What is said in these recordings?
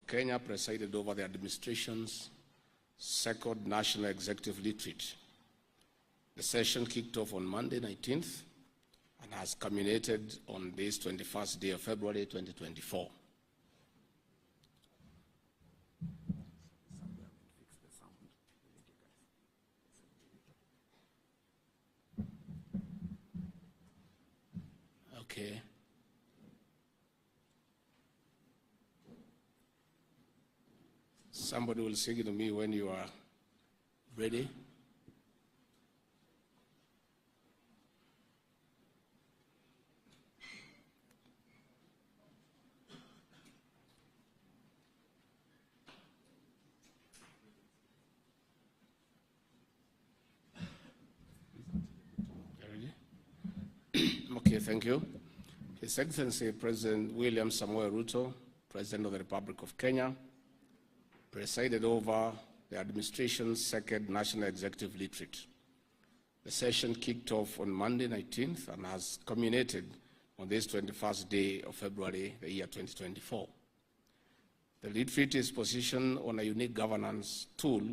Kenya presided over the administration's second National Executive Retreat. The session kicked off on Monday 19th and has culminated on this 21st day of February 2024. Okay. Somebody will signal to me when you are ready. Okay, thank you. His Excellency President William Samoei Ruto, President of the Republic of Kenya, presided over the administration's second National Executive Retreat. The session kicked off on Monday 19th and has culminated on this 21st day of February, the year 2024. The retreat is positioned on a unique governance tool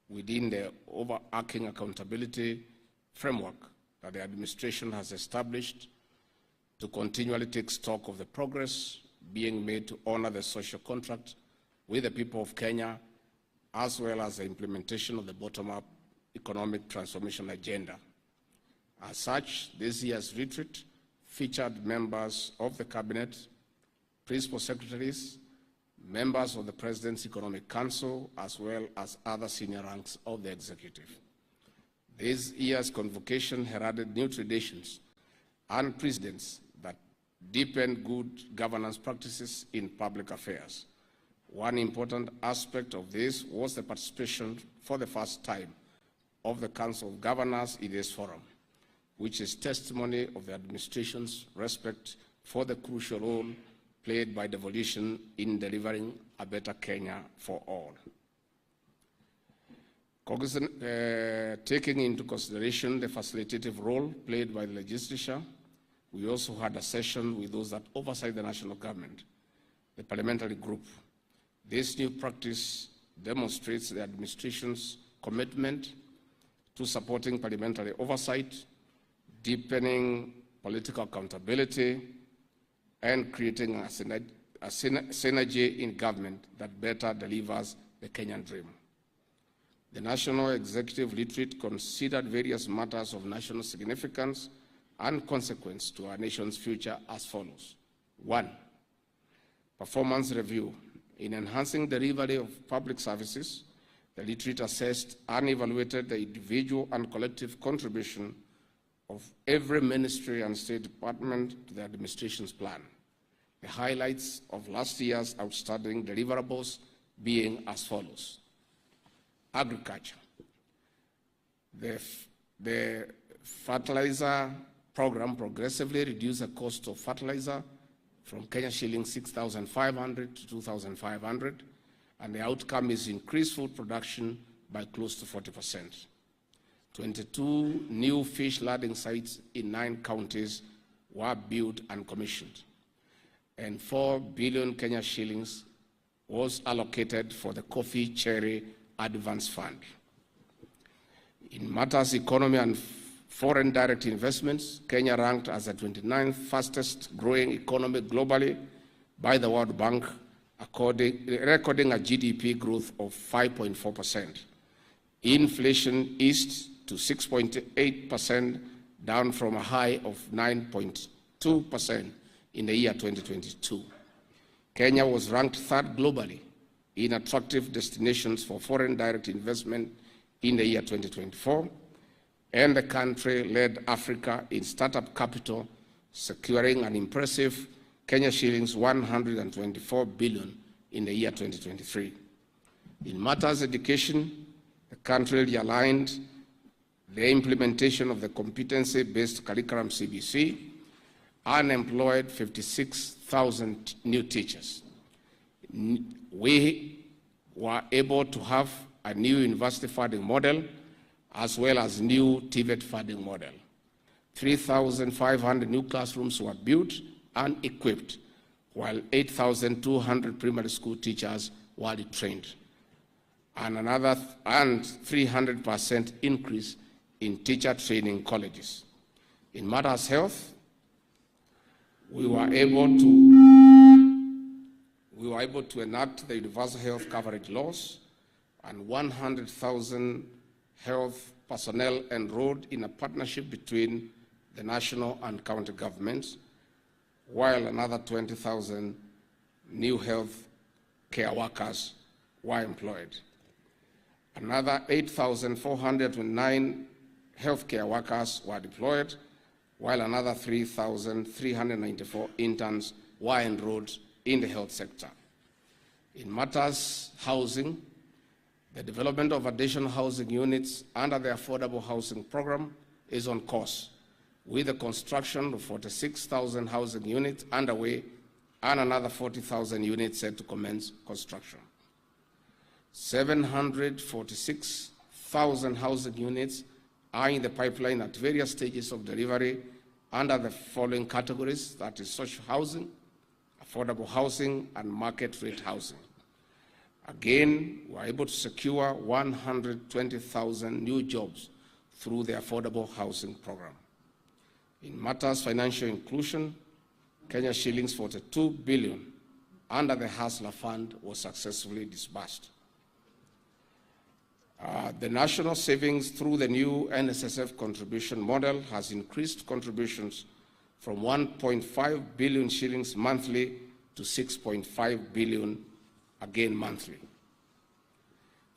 within the overarching accountability framework that the administration has established to continually take stock of the progress being made to honor the social contract with the people of Kenya, as well as the implementation of the bottom-up economic transformation agenda. As such, this year's retreat featured members of the cabinet, principal secretaries, members of the President's Economic Council, as well as other senior ranks of the executive. This year's convocation heralded new traditions and precedents that deepen good governance practices in public affairs. One important aspect of this was the participation for the first time of the Council of Governors in this forum, which is testimony of the administration's respect for the crucial role played by devolution in delivering a better Kenya for all. Taking into consideration the facilitative role played by the legislature, we also had a session with those that oversight the national government, the parliamentary group. This new practice demonstrates the administration's commitment to supporting parliamentary oversight, deepening political accountability, and creating a synergy in government that better delivers the Kenyan dream. The National Executive Retreat considered various matters of national significance and consequence to our nation's future as follows. 1. Performance review. In enhancing delivery of public services, the retreat assessed and evaluated the individual and collective contribution of every ministry and state department to the administration's plan. The highlights of last year's outstanding deliverables being as follows. Agriculture. The fertilizer program progressively reduced the cost of fertilizer from Kenya shillings 6,500 to 2,500, and the outcome is increased food production by close to 40%. 22 new fish landing sites in 9 counties were built and commissioned, and 4 billion Kenya shillings was allocated for the Coffee Cherry Advance Fund. In matters economy and foreign direct investments, Kenya ranked as the 29th fastest growing economy globally by the World Bank, recording a GDP growth of 5.4%. Inflation eased to 6.8%, down from a high of 9.2% in the year 2022. Kenya was ranked 3rd globally in attractive destinations for foreign direct investment in the year 2024, and the country led Africa in startup capital, securing an impressive Kenya shillings 124 billion in the year 2023. In matters education, the country realigned the implementation of the competency-based curriculum CBC and employed 56,000 new teachers. We were able to have a new university funding model as well as new TVET funding model. 3,500 new classrooms were built and equipped, while 8,200 primary school teachers were trained, and 300% increase in teacher training colleges. In matters health, we were able to enact the universal health coverage laws, and 100,000 health personnel enrolled in a partnership between the national and county governments, while another 20,000 new health care workers were employed. Another 8,409 healthcare workers were deployed, while another 3,394 interns were enrolled in the health sector. In matters housing, the development of additional housing units under the Affordable Housing Program is on course, with the construction of 46,000 housing units underway and another 40,000 units set to commence construction. 746,000 housing units are in the pipeline at various stages of delivery under the following categories, that is social housing, affordable housing, and market rate housing. Again, we were able to secure 120,000 new jobs through the Affordable Housing Program. In matters financial inclusion, Kenya shillings 42 billion under the Hustler Fund was successfully disbursed. The national savings through the new NSSF contribution model has increased contributions from 1.5 billion shillings monthly to 6.5 billion again monthly.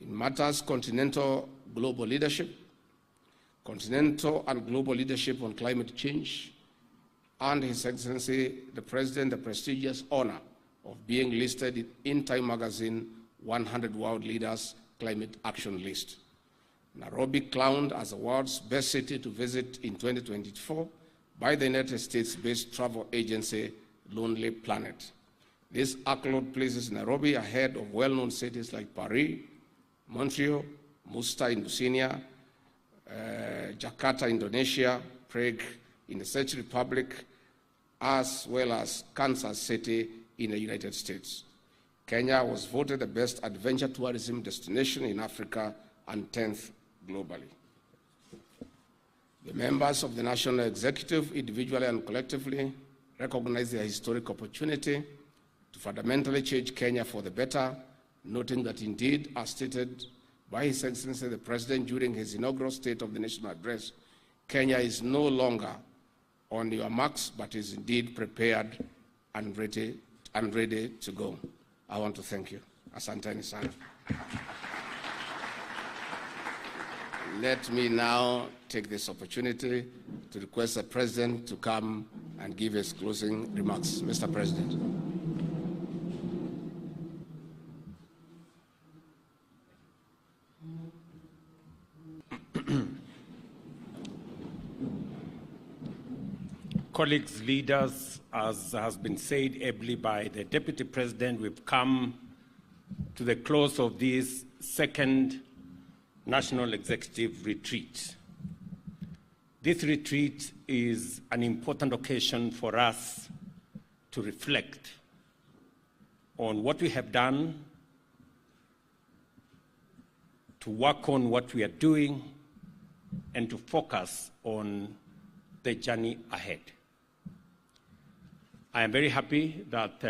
In matters continental global leadership, continental and global leadership on climate change, and His Excellency the President the prestigious honor of being listed in Time Magazine 100 World Leaders Climate Action List. Nairobi crowned as the world's best city to visit in 2024 by the United States-based travel agency Lonely Planet. This accolade places Nairobi ahead of well-known cities like Paris, Montreal, Muscat in Lusania, Jakarta, Indonesia, Prague in the Czech Republic, as well as Kansas City in the United States. Kenya was voted the best adventure tourism destination in Africa and 10th globally. The members of the National Executive, individually and collectively, recognize their historic opportunity to fundamentally change Kenya for the better, noting that indeed, as stated by His Excellency the President during his inaugural State of the Nation address, Kenya is no longer on your marks, but is indeed prepared and ready to go. I want to thank you. Asanteni sana. Let me now take this opportunity to request the President to come and give his closing remarks. Mr. President. Colleagues, leaders, as has been said ably by the Deputy President, we've come to the close of this second National Executive Retreat. This retreat is an important occasion for us to reflect on what we have done, to work on what we are doing, and to focus on the journey ahead. I am very happy that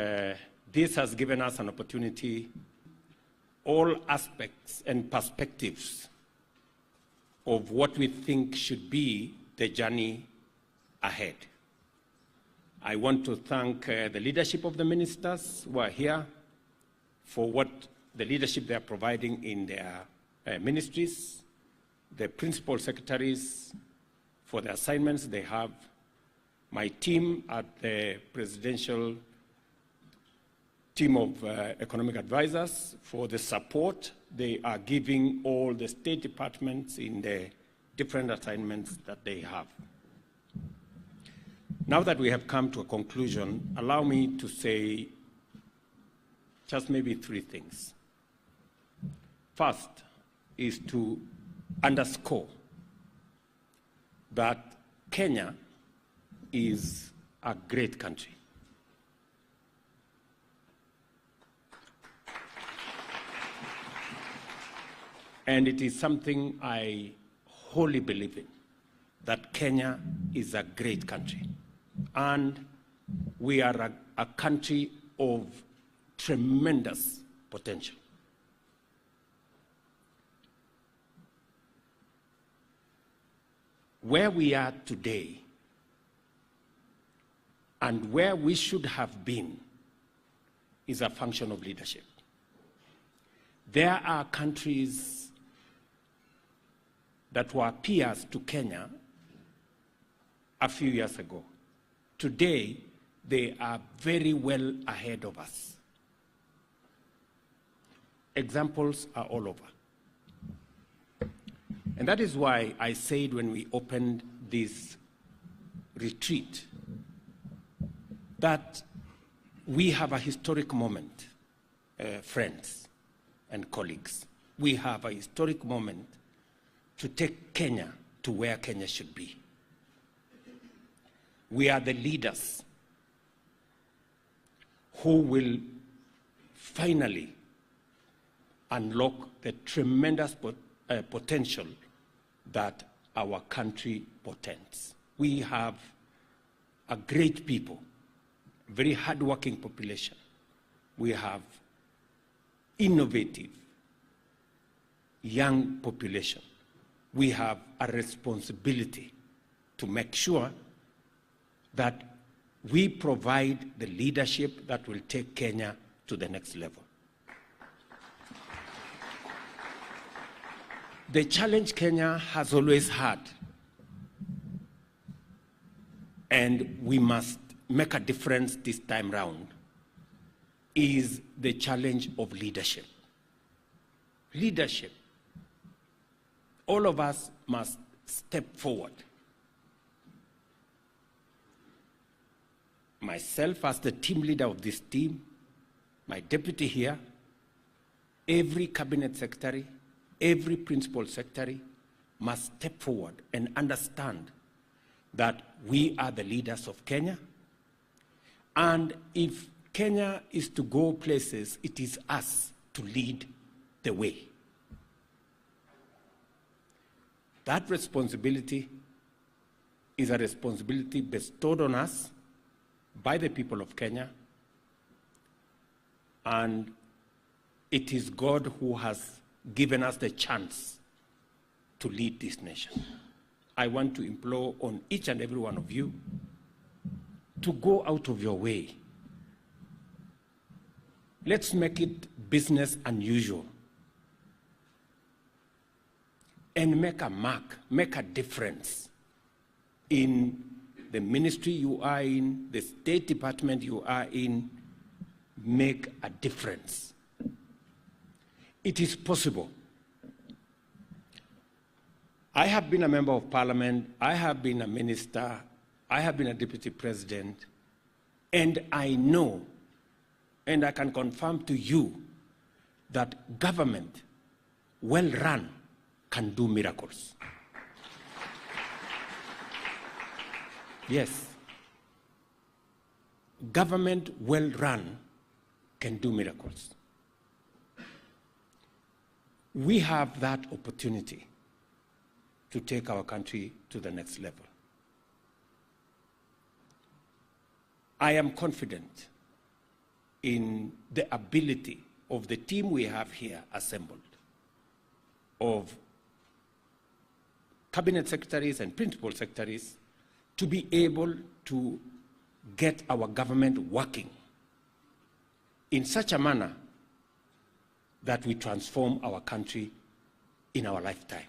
this has given us an opportunity, all aspects and perspectives of what we think should be the journey ahead. I want to thank the leadership of the ministers who are here for what the leadership they are providing in their ministries, the principal secretaries for the assignments they have, my team at the presidential team of economic advisors for the support they are giving all the state departments in the different assignments that they have. Now that we have come to a conclusion, allow me to say just maybe three things. First is to underscore that Kenya is a great country. And it is something I wholly believe in, that Kenya is a great country. And we are a country of tremendous potential. Where we are today and where we should have been is a function of leadership. There are countries that were peers to Kenya a few years ago. Today, they are very well ahead of us. Examples are all over. And that is why I said when we opened this retreat that we have a historic moment, friends and colleagues. We have a historic moment to take Kenya to where Kenya should be. We are the leaders who will finally unlock the tremendous potential that our country portends. We have a great people, very hardworking population. We have innovative young population. We have a responsibility to make sure that we provide the leadership that will take Kenya to the next level. The challenge Kenya has always had, and we must make a difference this time round, is the challenge of leadership. Leadership. All of us must step forward. Myself as the team leader of this team, my deputy here, every cabinet secretary, every principal secretary must step forward and understand that we are the leaders of Kenya. And if Kenya is to go places, it is us to lead the way. That responsibility is a responsibility bestowed on us by the people of Kenya, and it is God who has given us the chance to lead this nation. I want to implore on each and every one of you to go out of your way. Let's make it business unusual and make a mark, make a difference in the ministry you are in, the State Department you are in. Make a difference. It is possible. I have been a member of parliament, I have been a minister, I have been a deputy president, and I know, and I can confirm to you, that government, well run, can do miracles. Yes. Government well run can do miracles. We have that opportunity to take our country to the next level. I am confident in the ability of the team we have here assembled, of cabinet secretaries and principal secretaries, to be able to get our government working in such a manner that we transform our country in our lifetime.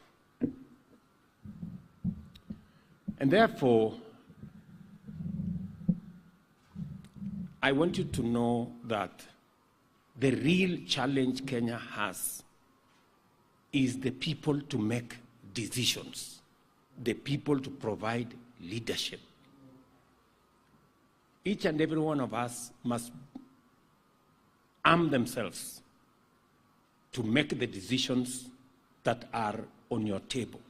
And therefore, I want you to know that the real challenge Kenya has is the people to make decisions, the people to provide leadership. Each and every one of us must arm themselves to make the decisions that are on your table.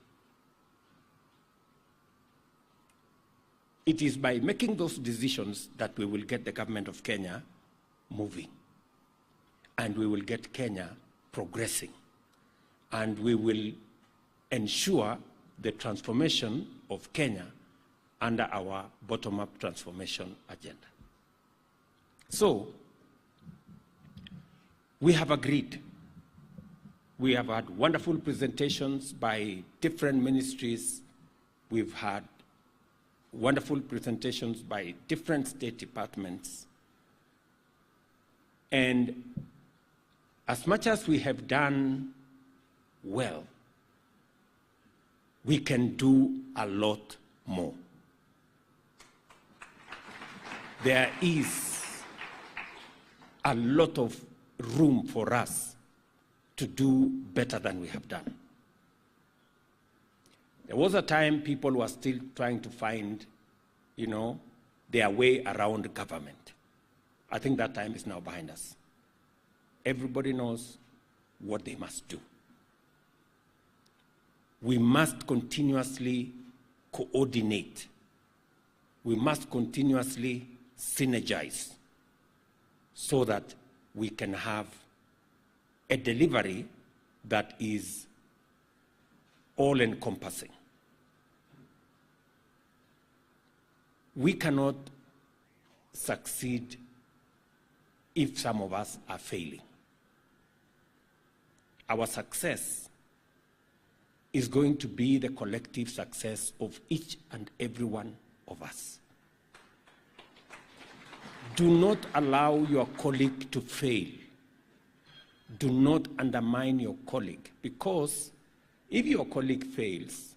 It is by making those decisions that we will get the government of Kenya moving, and we will get Kenya progressing, and we will ensure the transformation of Kenya under our bottom-up transformation agenda. So, we have agreed. We have had wonderful presentations by different ministries. We've had wonderful presentations by different state departments. And as much as we have done well, we can do a lot more. There is a lot of room for us to do better than we have done. There was a time people were still trying to find, their way around government. I think that time is now behind us. Everybody knows what they must do. We must continuously coordinate. We must continuously synergize so that we can have a delivery that is all-encompassing. We cannot succeed if some of us are failing. Our success is going to be the collective success of each and every one of us. Do not allow your colleague to fail. Do not undermine your colleague, because if your colleague fails,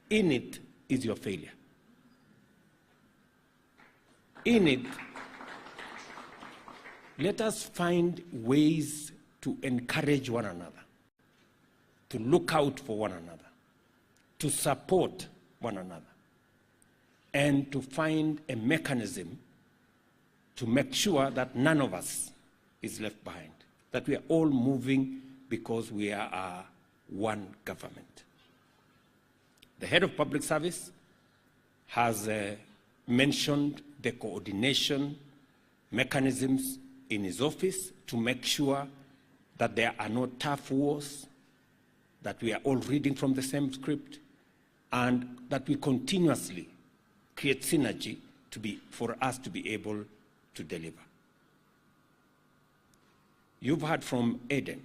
in it is your failure. In it, let us find ways to encourage one another, to look out for one another, to support one another, and to find a mechanism to make sure that none of us is left behind, that we are all moving because we are one government. The head of public service has mentioned the coordination mechanisms in his office to make sure that there are no tough wars, that we are all reading from the same script, and that we continuously create synergy for us to be able to deliver. You've heard from Eden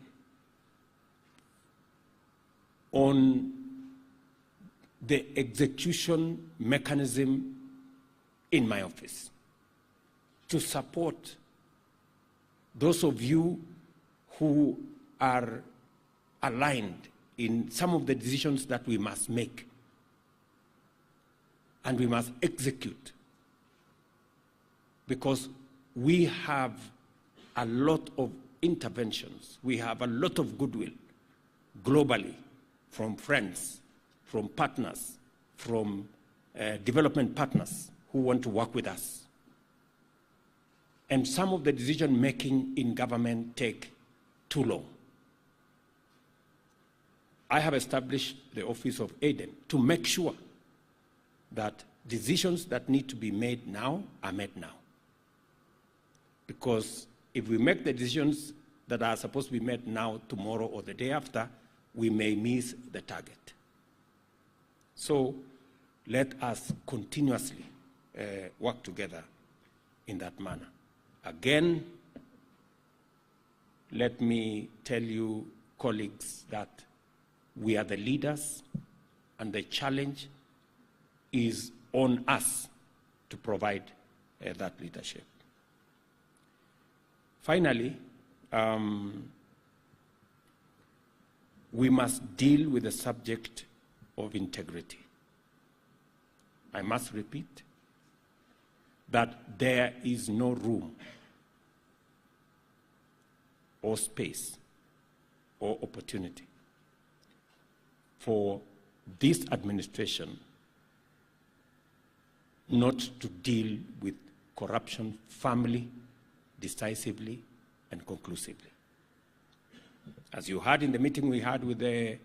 on the execution mechanism in my office to support those of you who are aligned in some of the decisions that we must make and we must execute, because we have a lot of interventions, we have a lot of goodwill globally from friends, from partners, from development partners who want to work with us. And some of the decision-making in government take too long. I have established the Office of Eden to make sure that decisions that need to be made now are made now. Because if we make the decisions that are supposed to be made now, tomorrow, or the day after, we may miss the target. So let us continuously work together in that manner. Again, let me tell you, colleagues, that we are the leaders, and the challenge is on us to provide that leadership. Finally, we must deal with the subject of integrity. I must repeat that there is no room or space or opportunity for this administration not to deal with corruption firmly, decisively, and conclusively. As you heard in the meeting we had with the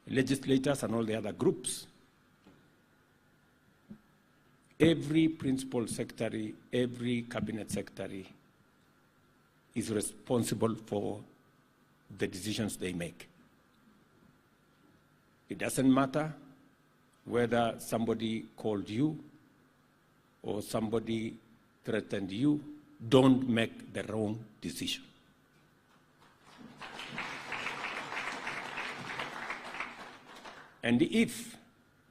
legislators and all the other groups, every principal secretary, every cabinet secretary is responsible for the decisions they make. It doesn't matter whether somebody called you or somebody threatened you. Don't make the wrong decision. And if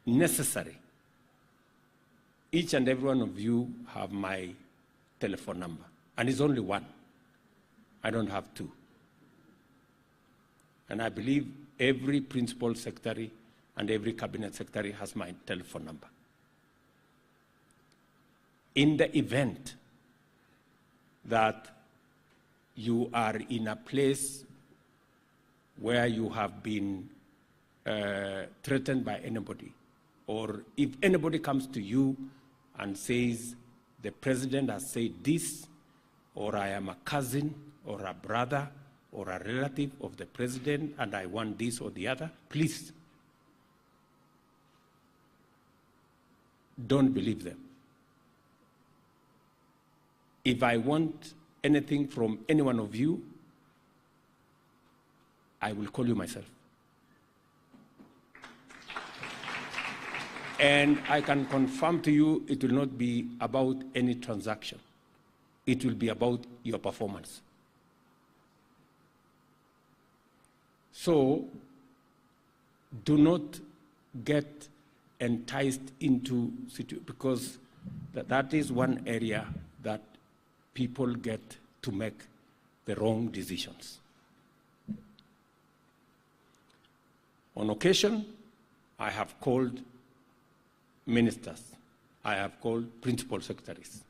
necessary, each and every one of you have my telephone number, and it's only one. I don't have two. And I believe every principal secretary and every cabinet secretary has my telephone number. In the event that you are in a place where you have been threatened by anybody, or if anybody comes to you and says, the president has said this, or I am a cousin or a brother or a relative of the president and I want this or the other, please don't believe them. If I want anything from any one of you, I will call you myself. And I can confirm to you it will not be about any transaction. It will be about your performance. So do not get enticed into situation, because that is one area that people get to make the wrong decisions. On occasion, I have called ministers, I have called principal secretaries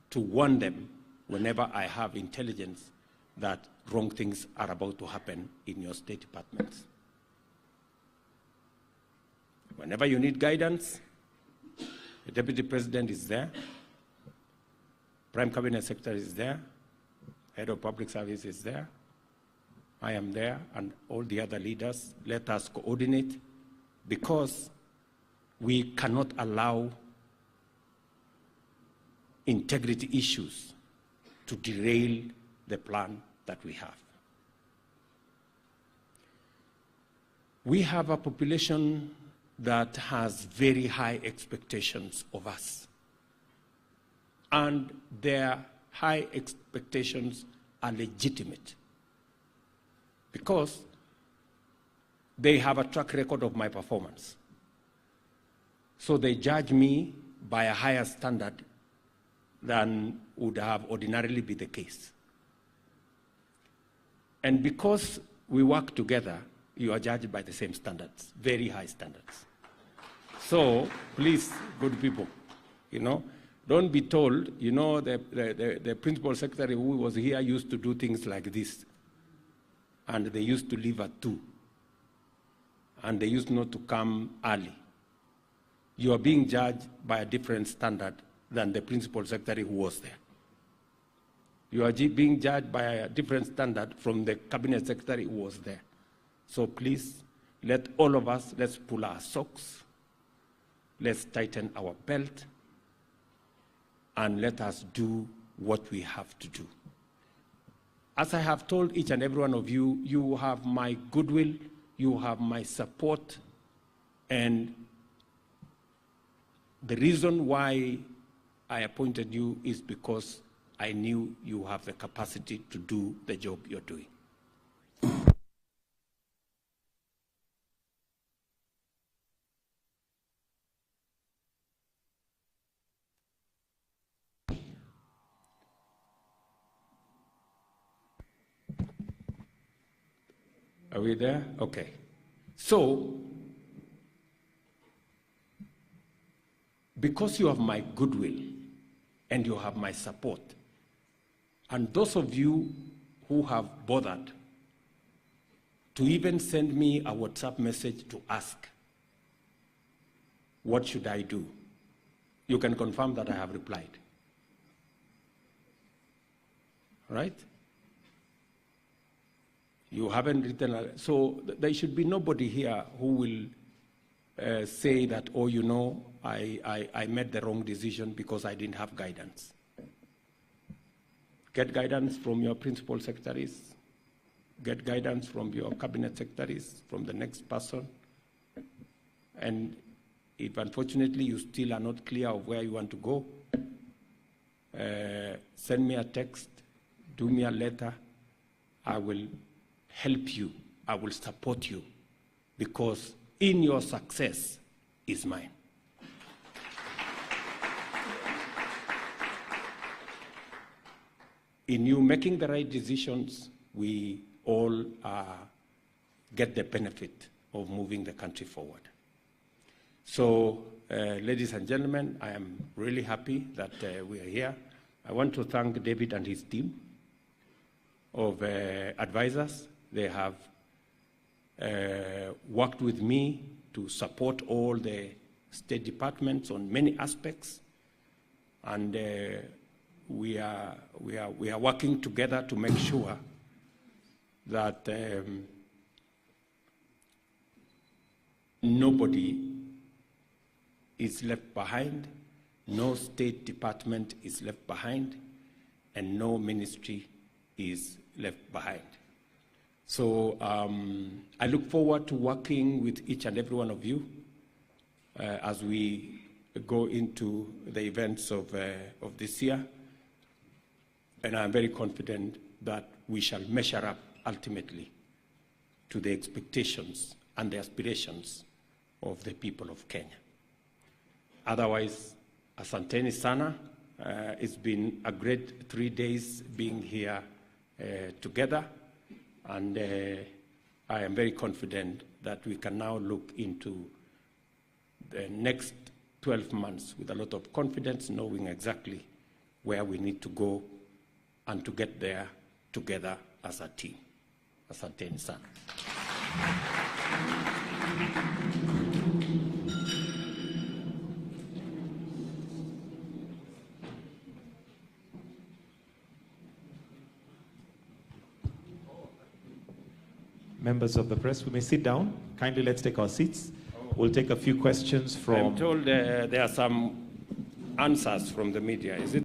to warn them whenever I have intelligence that wrong things are about to happen in your state departments. Whenever you need guidance, the Deputy President is there, Prime Cabinet Secretary is there, Head of Public Service is there, I am there, and all the other leaders. Let us coordinate, because we cannot allow integrity issues to derail the plan that we have. We have a population that has very high expectations of us. And their high expectations are legitimate, because they have a track record of my performance. So they judge me by a higher standard than would have ordinarily been the case. And because we work together, you are judged by the same standards, very high standards. So please, good people, don't be told, the principal secretary who was here used to do things like this, and they used to leave at 2, and they used not to come early. You are being judged by a different standard than the principal secretary who was there. You are being judged by a different standard from the cabinet secretary who was there. So please, let all of us, let's pull our socks, let's tighten our belt, and let us do what we have to do. As I have told each and every one of you, you have my goodwill, you have my support, and the reason why I appointed you is because I knew you have the capacity to do the job you're doing. Are we there? Okay. So, because you have my goodwill and you have my support, and those of you who have bothered to even send me a WhatsApp message to ask, what should I do? You can confirm that I have replied. Right? You haven't written, so there should be nobody here who will say that, oh, I made the wrong decision because I didn't have guidance. Get guidance from your principal secretaries, get guidance from your cabinet secretaries, from the next person. And if unfortunately you still are not clear of where you want to go, send me a text, do me a letter. I will help you. I will support you, because in your success is mine. In you making the right decisions, we all get the benefit of moving the country forward. So, ladies and gentlemen, I am really happy that we are here. I want to thank David and his team of advisors. They have worked with me to support all the state departments on many aspects, and we are working together to make sure that nobody is left behind, no state department is left behind, and no ministry is left behind. So I look forward to working with each and every one of you as we go into the events of this year. And I'm very confident that we shall measure up ultimately to the expectations and the aspirations of the people of Kenya. Otherwise, asanteni sana. It's been a great 3 days being here together, and I am very confident that we can now look into the next 12 months with a lot of confidence, knowing exactly where we need to go and to get there together as a team. Asanteni sana. Members of the press, we may sit down. Kindly, let's take our seats. We'll take a few questions from... I'm told there are some answers from the media. Is it?